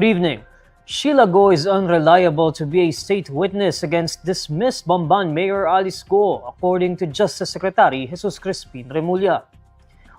Good evening. Shiela Guo is unreliable to be a state witness against dismissed Bamban Mayor Alice Guo, according to Justice Secretary Jesus Crispin Remulla.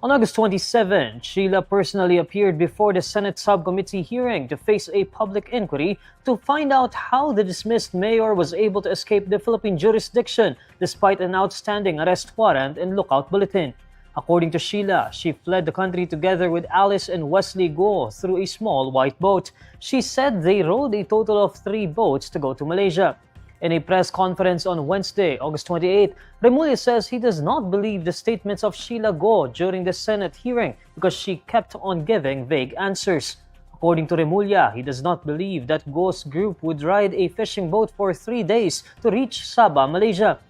On August 27, Shiela personally appeared before the Senate subcommittee hearing to face a public inquiry to find out how the dismissed mayor was able to escape the Philippine jurisdiction despite an outstanding arrest warrant and lookout bulletin. According to Shiela, she fled the country together with Alice and Wesley Guo through a small white boat. She said they rowed a total of 3 boats to go to Malaysia. In a press conference on Wednesday, August 28, Remulla says he does not believe the statements of Shiela Guo during the Senate hearing because she kept on giving vague answers. According to Remulla, he does not believe that Guo's group would ride a fishing boat for 3 days to reach Sabah, Malaysia.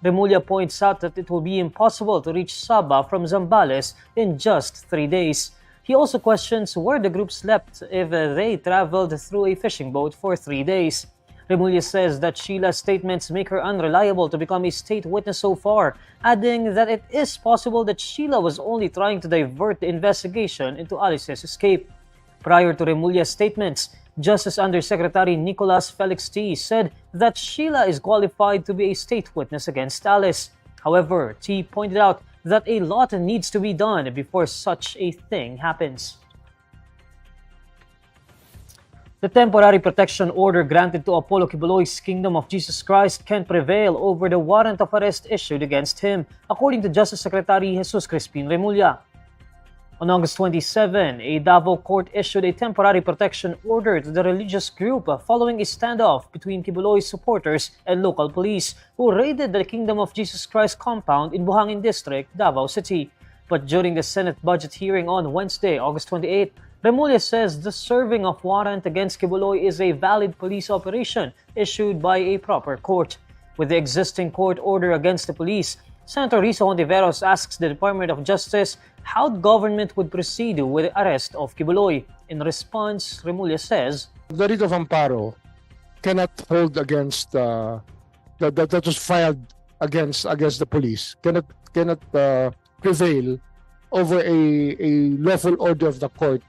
Remulla points out that it will be impossible to reach Sabah from Zambales in just 3 days. He also questions where the group slept if they traveled through a fishing boat for 3 days. Remulla says that Shiela's statements make her unreliable to become a state witness so far, adding that it is possible that Shiela was only trying to divert the investigation into Alice's escape. Prior to Remulla's statements, Justice Undersecretary Nicolas Felix T. said that Shiela is qualified to be a state witness against Alice. However, T. pointed out that a lot needs to be done before such a thing happens. The temporary protection order granted to Apollo Quiboloy's Kingdom of Jesus Christ can prevail over the warrant of arrest issued against him, according to Justice Secretary Jesus Crispin Remulla. On August 27, a Davao court issued a temporary protection order to the religious group following a standoff between Quiboloy's supporters and local police who raided the Kingdom of Jesus Christ compound in Buhangin District, Davao City. But during the Senate budget hearing on Wednesday, August 28, Remulla says the serving of warrant against Quiboloy is a valid police operation issued by a proper court. With the existing court order against the police, Senator Risa Hontiveros asks the Department of Justice how the government would proceed with the arrest of Quiboloy. In response, Remulla says, the writ of amparo cannot hold against that was filed against the police cannot prevail over a lawful order of the court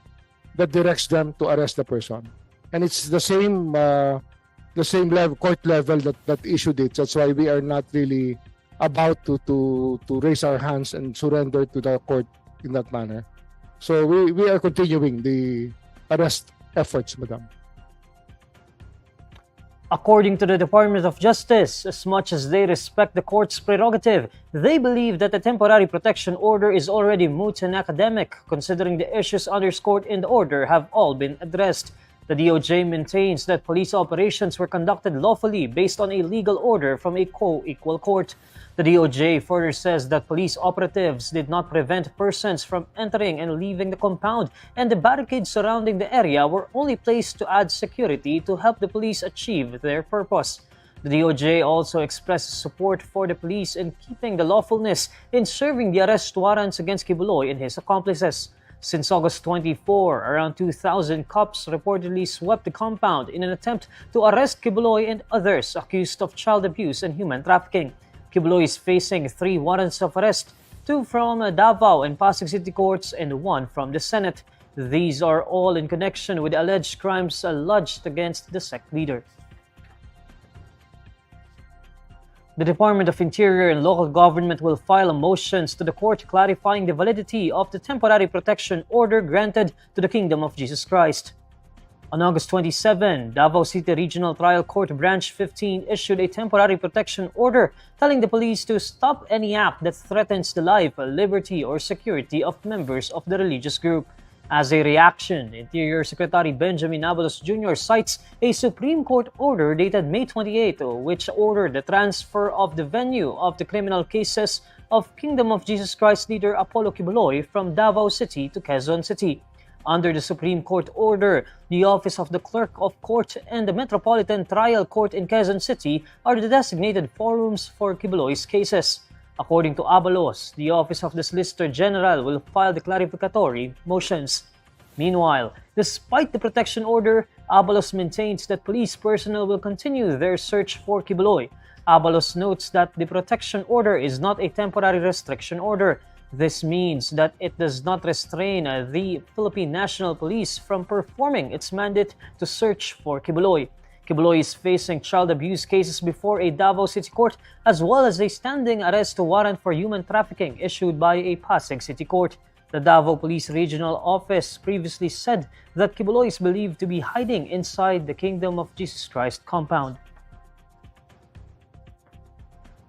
that directs them to arrest the person. And it's the same level, court level that issued it. That's why we are not really about to raise our hands and surrender to the court in that manner. So we are continuing the arrest efforts, Madam. According to the Department of Justice, as much as they respect the court's prerogative, they believe that the temporary protection order is already moot and academic, considering the issues underscored in the order have all been addressed. The DOJ maintains that police operations were conducted lawfully based on a legal order from a co-equal court. The DOJ further says that police operatives did not prevent persons from entering and leaving the compound, and the barricades surrounding the area were only placed to add security to help the police achieve their purpose. The DOJ also expresses support for the police in keeping the lawfulness in serving the arrest warrants against Quiboloy and his accomplices. Since August 24, around 2,000 cops reportedly swept the compound in an attempt to arrest Quiboloy and others accused of child abuse and human trafficking. Quiboloy is facing 3 warrants of arrest, 2 from Davao and Pasig City courts and 1 from the Senate. These are all in connection with alleged crimes alleged against the sect leader. The Department of Interior and local government will file motions to the court clarifying the validity of the temporary protection order granted to the Kingdom of Jesus Christ. On August 27, Davao City Regional Trial Court Branch 15 issued a temporary protection order telling the police to stop any act that threatens the life, liberty, or security of members of the religious group. As a reaction, Interior Secretary Benjamin Abalos Jr. cites a Supreme Court order dated May 28, which ordered the transfer of the venue of the criminal cases of Kingdom of Jesus Christ leader Apollo Quiboloy from Davao City to Quezon City. Under the Supreme Court order, the Office of the Clerk of Court and the Metropolitan Trial Court in Quezon City are the designated forums for Quiboloy's cases. According to Abalos, the Office of the Solicitor General will file the clarificatory motions. Meanwhile, despite the protection order, Abalos maintains that police personnel will continue their search for Quiboloy. Abalos notes that the protection order is not a temporary restriction order. This means that it does not restrain the Philippine National Police from performing its mandate to search for Quiboloy. Quiboloy is facing child abuse cases before a Davao City Court as well as a standing arrest warrant for human trafficking issued by a Pasig City Court. The Davao Police Regional Office previously said that Quiboloy is believed to be hiding inside the Kingdom of Jesus Christ compound.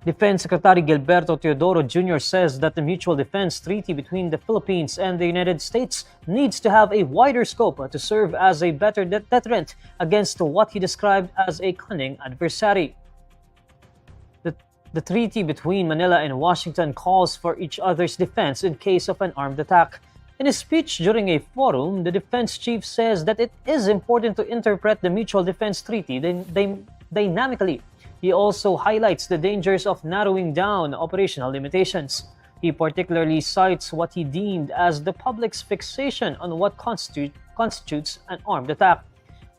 Defense Secretary Gilberto Teodoro Jr. says that the Mutual Defense Treaty between the Philippines and the United States needs to have a wider scope to serve as a better deterrent against what he described as a cunning adversary. The treaty between Manila and Washington calls for each other's defense in case of an armed attack. In a speech during a forum, the defense chief says that it is important to interpret the Mutual Defense Treaty dynamically. He also highlights the dangers of narrowing down operational limitations. He particularly cites what he deemed as the public's fixation on what constitutes an armed attack.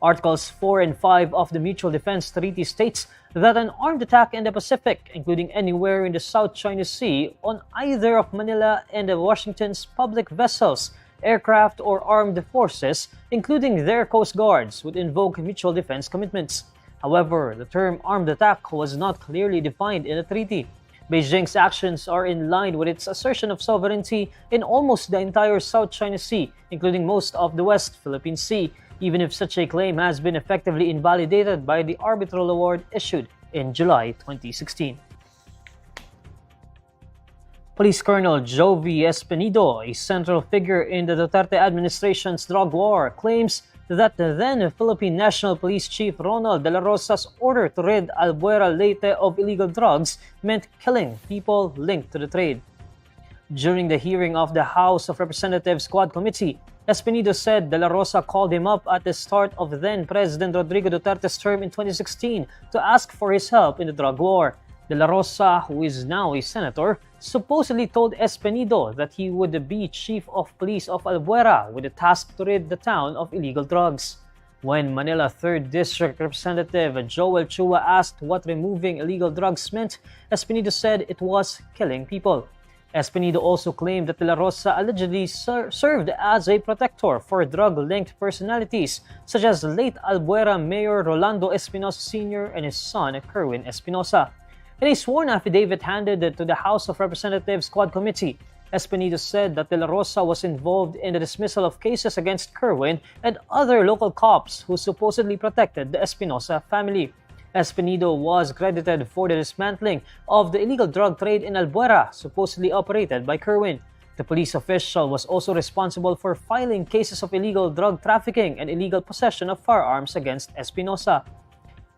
Articles 4 and 5 of the Mutual Defense Treaty states that an armed attack in the Pacific, including anywhere in the South China Sea, on either of Manila and Washington's public vessels, aircraft, or armed forces, including their coast guards, would invoke mutual defense commitments. However, the term armed attack was not clearly defined in the treaty. Beijing's actions are in line with its assertion of sovereignty in almost the entire South China Sea, including most of the West Philippine Sea, even if such a claim has been effectively invalidated by the arbitral award issued in July 2016. Police Colonel Jovi Espinido, a central figure in the Duterte administration's drug war, claims that the then Philippine National Police Chief Ronald Dela Rosa's order to rid Albuera Leyte of illegal drugs meant killing people linked to the trade. During the hearing of the House of Representatives Quad Committee, Espinido said Dela Rosa called him up at the start of then-President Rodrigo Duterte's term in 2016 to ask for his help in the drug war. Dela Rosa, who is now a senator, supposedly told Espinido that he would be Chief of Police of Albuera with the task to rid the town of illegal drugs. When Manila 3rd District Representative Joel Chua asked what removing illegal drugs meant, Espinido said it was killing people. Espinido also claimed that De La Rosa allegedly served as a protector for drug-linked personalities such as late Albuera Mayor Rolando Espinosa Sr. and his son Kerwin Espinosa. In a sworn affidavit handed to the House of Representatives Quad Committee, Espinido said that De La Rosa was involved in the dismissal of cases against Kerwin and other local cops who supposedly protected the Espinosa family. Espinido was credited for the dismantling of the illegal drug trade in Albuera, supposedly operated by Kerwin. The police official was also responsible for filing cases of illegal drug trafficking and illegal possession of firearms against Espinosa.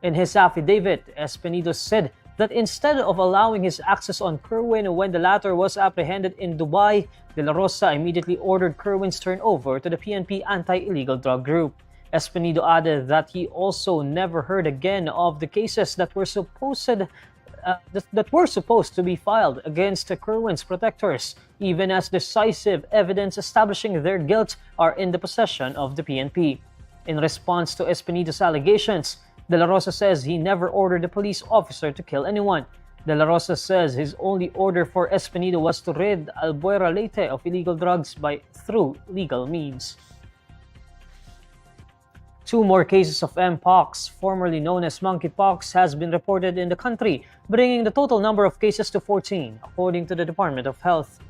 In his affidavit, Espinido said that instead of allowing his access on Kerwin when the latter was apprehended in Dubai, De La Rosa immediately ordered Kerwin's turnover to the PNP anti-illegal drug group. Espinido added that he also never heard again of the cases that were supposed to be filed against Kerwin's protectors, even as decisive evidence establishing their guilt are in the possession of the PNP. In response to Espinido's allegations, De La Rosa says he never ordered a police officer to kill anyone. De La Rosa says his only order for Espinido was to rid Albuera Leyte of illegal drugs through legal means. 2 more cases of mpox, formerly known as monkeypox, has been reported in the country, bringing the total number of cases to 14, according to the Department of Health.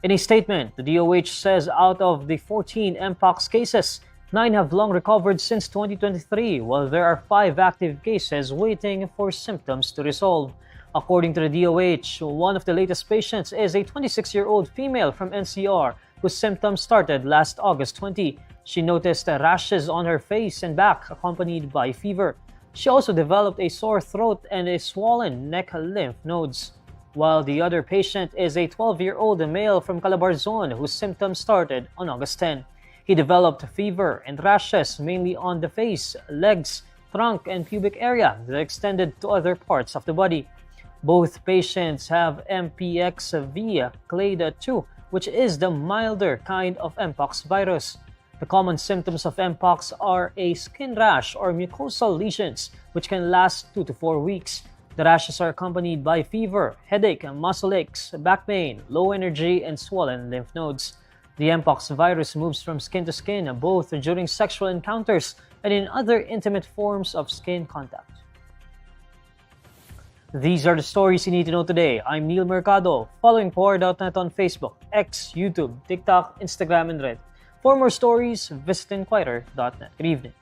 In a statement, the DOH says out of the 14 mpox cases, 9 have long recovered since 2023, while there are 5 active cases waiting for symptoms to resolve. According to the DOH, one of the latest patients is a 26-year-old female from NCR whose symptoms started last August 20. She noticed rashes on her face and back accompanied by fever. She also developed a sore throat and a swollen neck lymph nodes. While the other patient is a 12-year-old male from Calabarzon whose symptoms started on August 10. He developed fever and rashes mainly on the face, legs, trunk, and pubic area that extended to other parts of the body. Both patients have mpox clade 2, which is the milder kind of mpox virus. The common symptoms of mpox are a skin rash or mucosal lesions, which can last 2 to 4 weeks. The rashes are accompanied by fever, headache, muscle aches, back pain, low energy, and swollen lymph nodes. The mpox virus moves from skin to skin, both during sexual encounters and in other intimate forms of skin contact. These are the stories you need to know today. I'm Neil Mercado, following INQUIRER.net on Facebook, X, YouTube, TikTok, Instagram, and Reddit. For more stories, visit INQUIRER.net. Good evening.